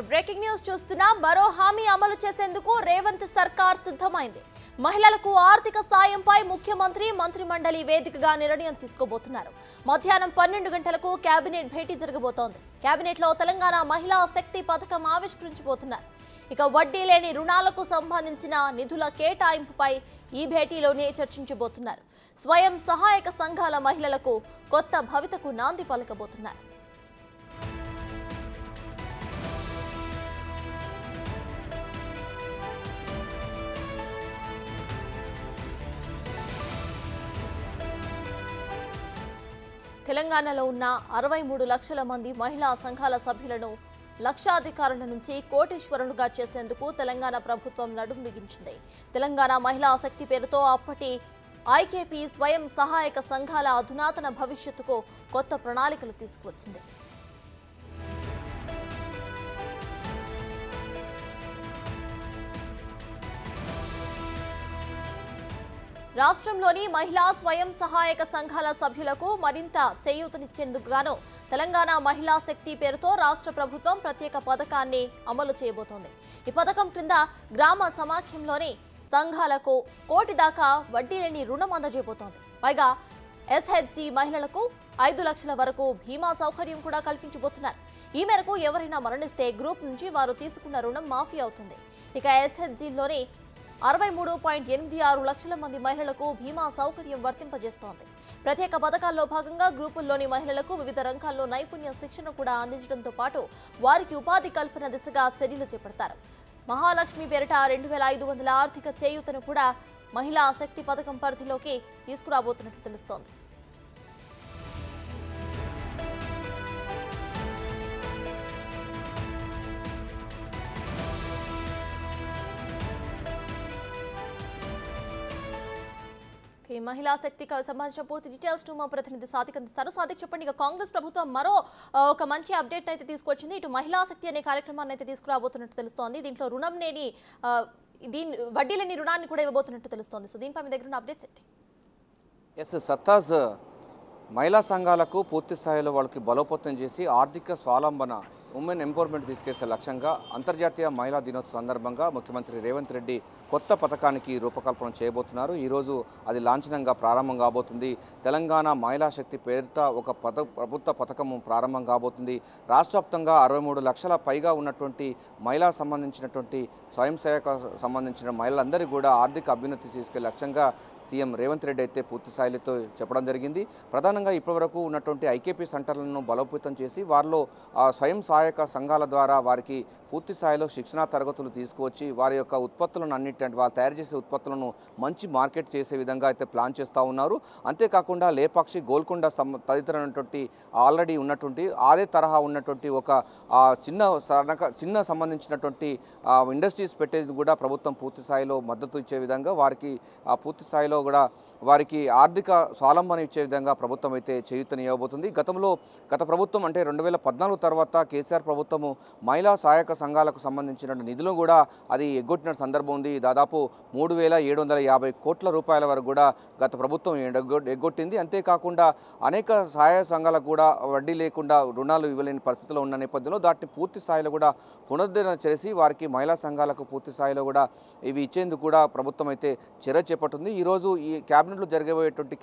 Breaking news చూస్తున్నా మరో హామీ అమలు చేసేందుకు రేవంత్ సర్కార్ సిద్ధమైంది. మహిళలకు ఆర్థిక సాయంపై ముఖ్యమంత్రి మంత్రిమండలి వేదికగా నిర్ణయం తీసుకోబోతున్నారు. మధ్యాహ్నం 12 గంటలకు కేబినెట్ భేటీ జరగబోతోంది. కేబినెట్ లో తెలంగాణ మహిళా శక్తి పథకం ఆవిష్కరించబోతున్నారు. ఇక వడ్డీ లేని రుణాలకు సంబంధించిన నిధుల కేటాయింపుపై ఈ భేటీలోనే చర్చించబోతున్నారు. స్వయం సహాయక సంఘాల మహిళలకు కొత్త భవితకు నాంది పలకబోతున్నారు. తెలంగాణలో ఉన్న 63 లక్షల మంది మహిళా సంఘాల సభ్యులను లక్షాధికారుల నుంచి కోటీశ్వరులుగా చేసేందుకు తెలంగాణ ప్రభుత్వం నడుం బిగించింది. తెలంగాణ మహిళా శక్తి పేరుతో అప్పటి ఐకేపీ స్వయం సహాయక సంఘాల అధునాతన భవిష్యత్తుకు కొత్త ప్రణాళికలు తీసుకువచ్చింది. రాష్ట్రంలోని మహిళా స్వయం సహాయక సంఘాల సభ్యులకు మరింత చేయూతనిచ్చేందుకు గాను తెలంగాణ మహిళా శక్తి పేరుతో రాష్ట్ర ప్రభుత్వం ప్రత్యేక పథకాన్ని అమలు చేయబోతోంది. ఈ పథకం క్రింద గ్రామ సమాఖ్యంలోని సంఘాలకు 1 కోటి దాకా వడ్డీ లేని రుణం అందజేయబోతోంది. పైగా ఎస్హెచ్జి మహిళలకు 5 లక్షల వరకు బీమా సౌకర్యం కూడా కల్పించబోతున్నారు. ఈ మేరకు ఎవరైనా మరణిస్తే గ్రూప్ నుంచి వారు తీసుకున్న రుణం మాఫీ అవుతుంది. ఇక ఎస్హెచ్జిలోని 63.86 లక్షల మంది మహిళలకు బీమా సౌకర్యం వర్తింపజేస్తోంది. ప్రత్యేక పథకాల్లో భాగంగా గ్రూపుల్లోని మహిళలకు వివిధ రంగాల్లో నైపుణ్య శిక్షణ కూడా అందించడంతో పాటు వారికి ఉపాధి కల్పన దిశగా చర్యలు చేపడతారు. మహాలక్ష్మి పేరిట 2500 ఆర్థిక చేయూతను కూడా మహిళా శక్తి పథకం పరిధిలోకి తీసుకురాబోతున్నట్లు తెలుస్తోంది. మహిళా శక్తికి సంబంధించిన పూర్తి డీటెయిల్స్ మా ప్రతినిధి సాదిక్ అందిస్తారు. సాదిక్, చెప్పండి. ఇక కాంగ్రెస్ ప్రభుత్వం మరో ఒక మంచి అప్డేట్ అయితే తీసుకొచ్చింది. ఇటు మహిళా శక్తి అనే కార్యక్రమాన్ని అయితే తీసుకురాబోతున్నట్టు తెలుస్తోంది. దీంట్లో రుణం లేని వడ్డీ లేని రుణాన్ని కూడా ఇవ్వబోతున్నట్టు తెలుస్తోంది. సో దీనిపై మీ దగ్గర ఉన్న అప్డేట్స్ ఏంటి? ఎస్ సత్తాజ్, మహిళా సంఘాలకు పూర్తి స్థాయిలో వాళ్ళకి బలోపేతం చేసి ఆర్థిక స్వావలంబన, ఉమెన్ ఎంపవర్మెంట్ తీసుకొచ్చే లక్ష్యంగా అంతర్జాతీయ మహిళా దినోత్సవ సందర్భంగా ముఖ్యమంత్రి రేవంత్ రెడ్డి కొత్త పథకానికి రూపకల్పన చేయబోతున్నారు. ఈరోజు అది లాంఛనంగా ప్రారంభం కాబోతుంది. తెలంగాణ మహిళా శక్తి పేరిట ఒక ప్రభుత్వ పథకం ప్రారంభం కాబోతుంది. రాష్ట్ర వ్యాప్తంగా 63 లక్షల పైగా ఉన్నటువంటి మహిళా సంబంధించినటువంటి స్వయం సేవక సంబంధించిన మహిళలందరికీ కూడా ఆర్థిక అభ్యున్నతి తీసుకెళ్లే లక్ష్యంగా సీఎం రేవంత్ రెడ్డి అయితే పూర్తి స్థాయిలో చెప్పడం జరిగింది. ప్రధానంగా ఇప్పటివరకు ఉన్నటువంటి ఐకేపీ సెంటర్లను బలోపేతం చేసి వారిలో స్వయం సహాయక సంఘాల ద్వారా వారికి పూర్తి స్థాయిలో శిక్షణా తరగతులు తీసుకువచ్చి వారి యొక్క ఉత్పత్తులను అన్నిటి వాళ్ళు తయారు చేసే ఉత్పత్తులను మంచి మార్కెట్ చేసే విధంగా అయితే ప్లాన్ చేస్తూ ఉన్నారు. అంతేకాకుండా లేపాక్షి, గోల్కొండ తదితరమైనటువంటి ఆల్రెడీ ఉన్నటువంటి అదే తరహా ఉన్నటువంటి ఒక చిన్న సంబంధించినటువంటి ఇండస్ట్రీస్ పెట్టేది కూడా ప్రభుత్వం పూర్తి స్థాయిలో మద్దతు ఇచ్చే విధంగా వారికి పూర్తి స్థాయిలో కూడా వారికి ఆర్థిక స్వావలంబన ఇచ్చే విధంగా ప్రభుత్వం అయితే చేయూతనివ్వబోతుంది. గత ప్రభుత్వం అంటే 2014 తర్వాత కేసీఆర్ ప్రభుత్వము మహిళా సహాయక సంఘాలకు సంబంధించిన నిధులు కూడా అది ఎగ్గొట్టిన సందర్భం ఉంది. దాదాపు 3,750 కోట్ల రూపాయల వరకు కూడా గత ప్రభుత్వం ఎగ్గొట్టింది. అంతేకాకుండా అనేక సహాయ సంఘాలకు కూడా వడ్డీ లేకుండా రుణాలు ఇవ్వలేని పరిస్థితిలో ఉన్న నేపథ్యంలో దాటిని పూర్తి స్థాయిలో కూడా పునరుద్ధరణ చేసి వారికి మహిళా సంఘాలకు పూర్తి స్థాయిలో కూడా ఇవి ఇచ్చేందుకు కూడా ప్రభుత్వం అయితే చర్య చేపట్టింది. ఈరోజు ఈ క్యాబినెట్లో జరగబోయేటువంటి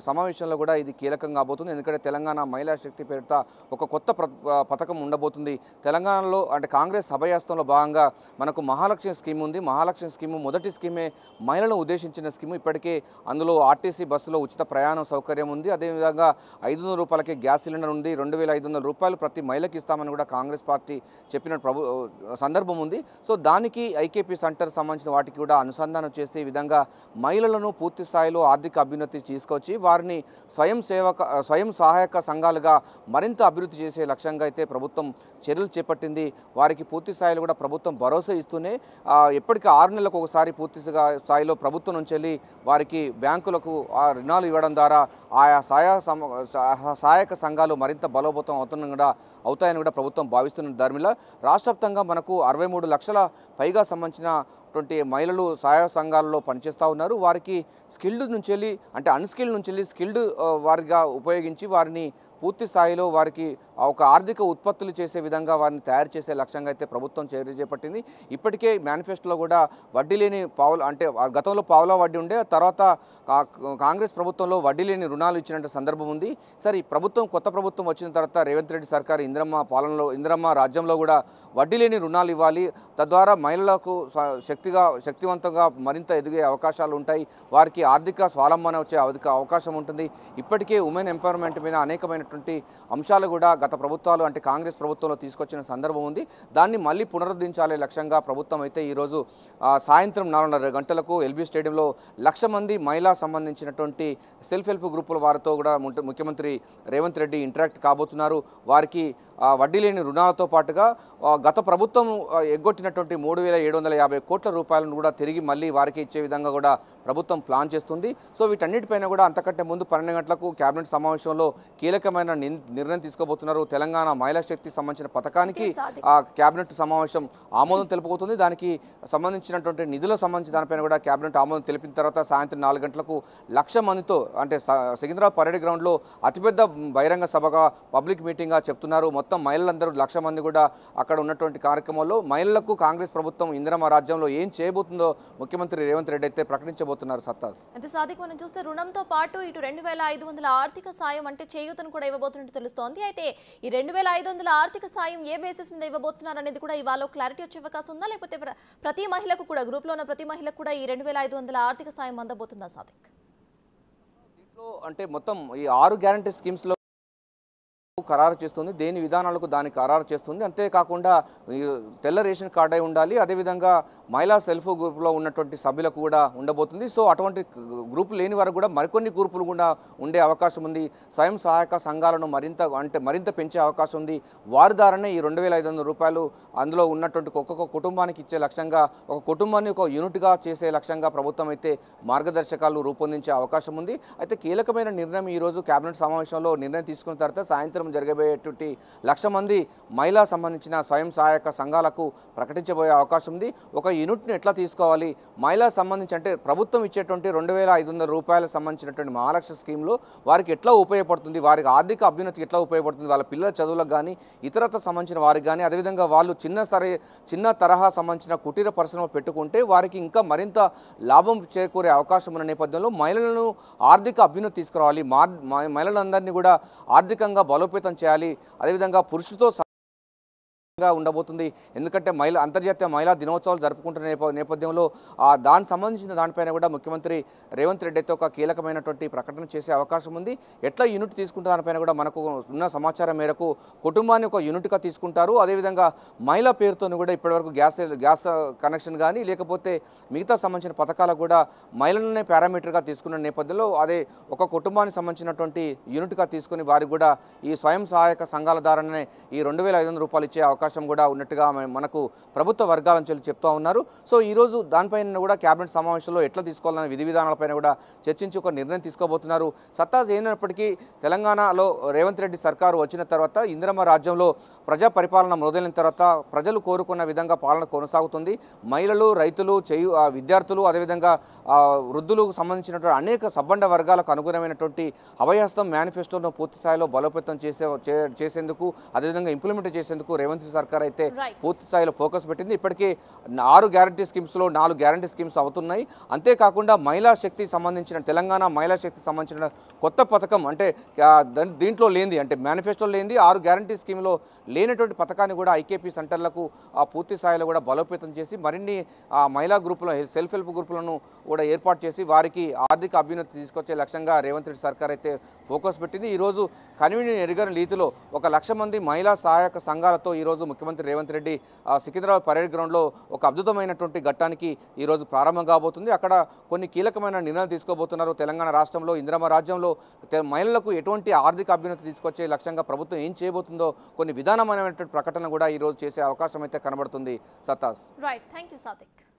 సమావేశంలో కూడా ఇది కీలకంగా కాబోతుంది. ఎందుకంటే తెలంగాణ మహిళా శక్తి పేరిట ఒక కొత్త పథకం ఉండబోతుంది. తెలంగాణలో అంటే కాంగ్రెస్ అభయాస్తంలో భాగంగా మనకు మహాలక్ష్మి స్కీమ్ ఉంది. మహాలక్ష్మి స్కీము మొదటి స్కీమే మహిళలను ఉద్దేశించిన స్కీము. ఇప్పటికే అందులో ఆర్టీసీ బస్సులో ఉచిత ప్రయాణం సౌకర్యం ఉంది. అదేవిధంగా 500 రూపాయలకే గ్యాస్ సిలిండర్ ఉంది. 2,500 రూపాయలు ప్రతి మహిళకి ఇస్తామని కూడా కాంగ్రెస్ పార్టీ చెప్పిన సందర్భం ఉంది. సో దానికి ఐకేపీ సెంటర్ సంబంధించిన వాటికి కూడా అనుసంధానం చేస్తే ఈ విధంగా మహిళలను పూర్తి స్థాయిలో ఆర్థిక అభ్యున్నతి తీసుకొచ్చి వారిని స్వయం సహాయక సంఘాలుగా మరింత అభివృద్ధి చేసే లక్ష్యంగా అయితే ప్రభుత్వం చర్యలు చేపట్టింది. వారికి పూర్తి స్థాయిలో కూడా ప్రభుత్వం భరోసా ఇస్తూనే ఎప్పటికీ 6 నెలలకు ఒకసారి పూర్తి స్థాయిలో ప్రభుత్వం నుంచి వెళ్ళి వారికి బ్యాంకులకు రుణాలు ఇవ్వడం ద్వారా ఆయా సహాయక సంఘాలు మరింత బలోపేతం అవుతాయని కూడా ప్రభుత్వం భావిస్తున్న ధర్మిలా రాష్ట్ర వ్యాప్తంగా మనకు 63 లక్షల పైగా సంబంధించినటువంటి మహిళలు సహాయ సంఘాలలో పనిచేస్తూ ఉన్నారు. వారికి స్కిల్డ్ నుంచి వెళ్ళి అంటే అన్స్కిల్డ్ నుంచి వెళ్ళి స్కిల్డ్ వారిగా ఉపయోగించి వారిని పూర్తి స్థాయిలో వారికి ఒక ఆర్థిక ఉత్పత్తులు చేసే విధంగా వారిని తయారు చేసే లక్ష్యంగా అయితే ప్రభుత్వం చర్య చేపట్టింది. ఇప్పటికే మేనిఫెస్టోలో కూడా వడ్డీ లేని పావుల అంటే గతంలో పావుల వడ్డీ ఉండే, తర్వాత కాంగ్రెస్ ప్రభుత్వంలో వడ్డీ లేని రుణాలు ఇచ్చినట్టు సందర్భం ఉంది. సరే, ఈ ప్రభుత్వం కొత్త ప్రభుత్వం వచ్చిన తర్వాత రేవంత్ రెడ్డి సర్కార్ ఇందిరమ్మ రాజ్యంలో కూడా వడ్డీ లేని రుణాలు ఇవ్వాలి. తద్వారా మహిళలకు శక్తివంతంగా మరింత ఎదిగే అవకాశాలు ఉంటాయి. వారికి ఆర్థిక స్వావలంబన వచ్చే అవకాశం ఉంటుంది. ఇప్పటికే ఉమెన్ ఎంపవర్మెంట్ మీద అనేకమైనటువంటి అంశాలు కూడా గత ప్రభుత్వాలు అంటే కాంగ్రెస్ ప్రభుత్వంలో తీసుకొచ్చిన సందర్భం ఉంది. దాన్ని మళ్ళీ పునరుద్ధరించాలే లక్ష్యంగా ప్రభుత్వం అయితే ఈరోజు సాయంత్రం 4:30 గంటలకు ఎల్బీ స్టేడియంలో 1,00,000 మంది మహిళా సంబంధించినటువంటి సెల్ఫ్ హెల్ప్ గ్రూపుల వారితో కూడా ముఖ్యమంత్రి రేవంత్ రెడ్డి ఇంటరాక్ట్ కాబోతున్నారు. వారికి వడ్డీ లేని రుణాలతో పాటుగా గత ప్రభుత్వం ఎగ్గొట్టినటువంటి 3,750 కోట్ల రూపాయలను కూడా తిరిగి మళ్ళీ వారికి ఇచ్చే విధంగా కూడా ప్రభుత్వం ప్లాన్ చేస్తుంది. సో వీటన్నిటిపైన కూడా అంతకంటే ముందు 12 గంటలకు కేబినెట్ సమావేశంలో కీలకమైన నిర్ణయం తీసుకోబోతున్నారు. తెలంగాణ మహిళా శక్తి సంబంధించిన పథకానికి కేబినెట్ సమావేశం ఆమోదం తెలుపుతుంది. దానికి సంబంధించినటువంటి నిధుల సంబంధించి దానిపైన కూడా కేబినెట్ ఆమోదం తెలిపిన తర్వాత సాయంత్రం 4 గంటలకు 1,00,000 మందితో అంటే సికింద్రాబాద్ పరేడ్ గ్రౌండ్లో అతిపెద్ద బహిరంగ సభగా పబ్లిక్ మీటింగ్గా చెప్తున్నారు. మొత్తం మహిళలందరూ 1,00,000 మంది కూడా అక్కడ ఉన్నటువంటి కార్యక్రమంలో మహిళలకు కాంగ్రెస్ ప్రభుత్వం ఇందిరమ్మ రాజ్యంలో ఏం చేయబోతుందో ముఖ్యమంత్రి రేవంత్ రెడ్డి అయితే ప్రకటించబోతున్నారు. సత్తాస్ అయితే సాదిక్, మనం చూస్తే రుణంతో పాటు ఇటు 2,500 ఆర్థిక సాయం అంటే చేయూతను కూడా ఇవ్వబోతున్నట్టు తెలుస్తోంది. అయితే ఈ 2,500 ఆర్థిక సాయం ఏ బేసిస్ మీద ఇవ్వబోతున్నారు అనేది కూడా ఇవాళ క్లారిటీ వచ్చే అవకాశం ఉందా, లేకపోతే ప్రతి మహిళకు కూడా గ్రూప్లో ఉన్న ప్రతి మహిళకు కూడా ఈ 2,500 ఆర్థిక సాయం అందబోతుందా సాదిక్? దీంట్లో అంటే మొత్తం ఈ 6 గ్యారంటీ స్కీమ్స్లో ఖరారు చేస్తుంది. దేని విధానాలకు దాన్ని ఖరారు చేస్తుంది. అంతేకాకుండా తెల్ల రేషన్ కార్డు అయి ఉండాలి. అదేవిధంగా మహిళా సెల్ఫ్ గ్రూప్లో ఉన్నటువంటి సభ్యులకు కూడా ఉండబోతుంది. సో అటువంటి గ్రూపులు లేని వారు కూడా మరికొన్ని గ్రూపులు కూడా ఉండే అవకాశం ఉంది. స్వయం సహాయక సంఘాలను మరింత పెంచే అవకాశం ఉంది. వారి ద్వారానే ఈ 2,500 రూపాయలు అందులో ఉన్నటువంటి ఒక్కొక్క కుటుంబానికి ఇచ్చే లక్ష్యంగా, ఒక కుటుంబాన్ని ఒక యూనిట్గా చేసే లక్ష్యంగా ప్రభుత్వం అయితే మార్గదర్శకాలు రూపొందించే అవకాశం ఉంది. అయితే కీలకమైన నిర్ణయం ఈరోజు కేబినెట్ సమావేశంలో నిర్ణయం తీసుకున్న తర్వాత సాయంత్రం జరగబోయేటువంటి 1,00,000 మంది మహిళా సంబంధించిన స్వయం సహాయక సంఘాలకు ప్రకటించబోయే అవకాశం ఉంది. ఒక యూనిట్ను ఎట్లా తీసుకోవాలి, మహిళా సంబంధించి అంటే ప్రభుత్వం ఇచ్చేటువంటి 2,500 రూపాయలకు సంబంధించినటువంటి మహాలక్ష్మి స్కీమ్లో వారికి ఎట్లా ఉపయోగపడుతుంది, వారికి ఆర్థిక అభ్యున్నతికి ఎట్లా ఉపయోగపడుతుంది, వాళ్ళ పిల్లల చదువులకు కానీ ఇతరత్ర సంబంధించిన వారికి కానీ, అదేవిధంగా వాళ్ళు చిన్న తరహా సంబంధించిన కుటీర పరిశ్రమ పెట్టుకుంటే వారికి ఇంకా మరింత లాభం చేకూరే అవకాశం ఉన్న నేపథ్యంలో మహిళలను ఆర్థిక అభ్యున్నతి తీసుకురావాలి. మహిళలందరినీ కూడా ఆర్థికంగా బలోపేతం చేయాలి. అదేవిధంగా పురుషుతో ఉండబోతుంది. ఎందుకంటే అంతర్జాతీయ మహిళా దినోత్సవాలు జరుపుకుంటున్న నేపథ్యంలో దానికి సంబంధించిన దానిపైన కూడా ముఖ్యమంత్రి రేవంత్ రెడ్డి అయితే ఒక కీలకమైనటువంటి ప్రకటన చేసే అవకాశం ఉంది. ఎట్లా యూనిట్ తీసుకుంటే దానిపైన కూడా మనకు ఉన్న సమాచారం మేరకు కుటుంబాన్ని ఒక యూనిట్గా తీసుకుంటారు. అదేవిధంగా మహిళా పేరుతో కూడా ఇప్పటివరకు గ్యాస్ కనెక్షన్ కానీ లేకపోతే మిగతా సంబంధించిన పథకాలకు కూడా మహిళలనే పారామీటర్గా తీసుకున్న నేపథ్యంలో అదే ఒక కుటుంబానికి సంబంధించినటువంటి యూనిట్గా తీసుకుని వారికి కూడా ఈ స్వయం సహాయక సంఘాల ద్వారానే ఈ 2,500 రూపాయలు ఇచ్చే అవకాశం కూడా ఉన్నట్టుగా మనకు ప్రభుత్వ వర్గాల నుంచి చెప్తా ఉన్నారు. సో ఈరోజు దానిపైన కూడా కేబినెట్ సమావేశంలో ఎట్లా తీసుకోవాలనే విధి విధానాలపైన కూడా చర్చించి ఒక నిర్ణయం తీసుకోబోతున్నారు. సత్తాజ్ అయినప్పటికీ తెలంగాణలో రేవంత్ రెడ్డి సర్కారు వచ్చిన తర్వాత ఇందిరమ్మ రాజ్యంలో ప్రజా పరిపాలన మొదలైన తర్వాత ప్రజలు కోరుకున్న విధంగా పాలన కొనసాగుతుంది. మహిళలు, రైతులు, విద్యార్థులు, అదేవిధంగా వృద్ధులకు సంబంధించినటువంటి అనేక సబ్బండ వర్గాలకు అనుగుణమైనటువంటి అభయహస్తం మేనిఫెస్టోను పూర్తి స్థాయిలో బలోపేతం చేసేందుకు అదేవిధంగా ఇంప్లిమెంట్ చేసేందుకు రేవంత్ సర్కార్ అయితే పూర్తి స్థాయిలో ఫోకస్ పెట్టింది. ఇప్పటికే 6 గ్యారంటీ స్కీమ్స్లో 4 గ్యారంటీ స్కీమ్స్ అవుతున్నాయి. అంతేకాకుండా మహిళా శక్తి సంబంధించిన తెలంగాణ మహిళా శక్తి సంబంధించిన కొత్త పథకం అంటే దీంట్లో లేనిది అంటే మేనిఫెస్టోలో లేనిది 6 గ్యారంటీ స్కీమ్లో లేనటువంటి పథకాన్ని కూడా ఐకేపీ సెంటర్లకు పూర్తి స్థాయిలో కూడా బలోపేతం చేసి మరిన్ని మహిళా గ్రూపుల సెల్ఫ్ హెల్ప్ గ్రూపులను కూడా ఏర్పాటు చేసి వారికి ఆర్థిక అభ్యున్నతి తీసుకొచ్చే లక్ష్యంగా రేవంత్ రెడ్డి సర్కార్ అయితే ఫోకస్ పెట్టింది. ఈరోజు కన్వీని ఎరుగని రీతిలో 1,00,000 మంది మహిళా సహాయక సంఘాలతో ఈరోజు ముఖ్యమంత్రి రేవంత్ రెడ్డి సికింద్రాబాద్ పరేడ్ గ్రౌండ్లో ఒక అద్భుతమైనటువంటి ఘట్టానికి ఈరోజు ప్రారంభం కాబోతుంది. అక్కడ కొన్ని కీలకమైన నిర్ణయాలు తీసుకోబోతున్నారు. తెలంగాణ రాష్ట్రంలో ఇందిరమ్మ రాజ్యంలో మహిళలకు ఎటువంటి ఆర్థిక అభ్యున్నతి తీసుకొచ్చే లక్ష్యంగా ప్రభుత్వం ఏం చేయబోతుందో కొన్ని విధానమైనటువంటి ప్రకటన కూడా ఈరోజు చేసే అవకాశం అయితే కనబడుతుంది. సత్తాస్. Right, thank you Sadiq.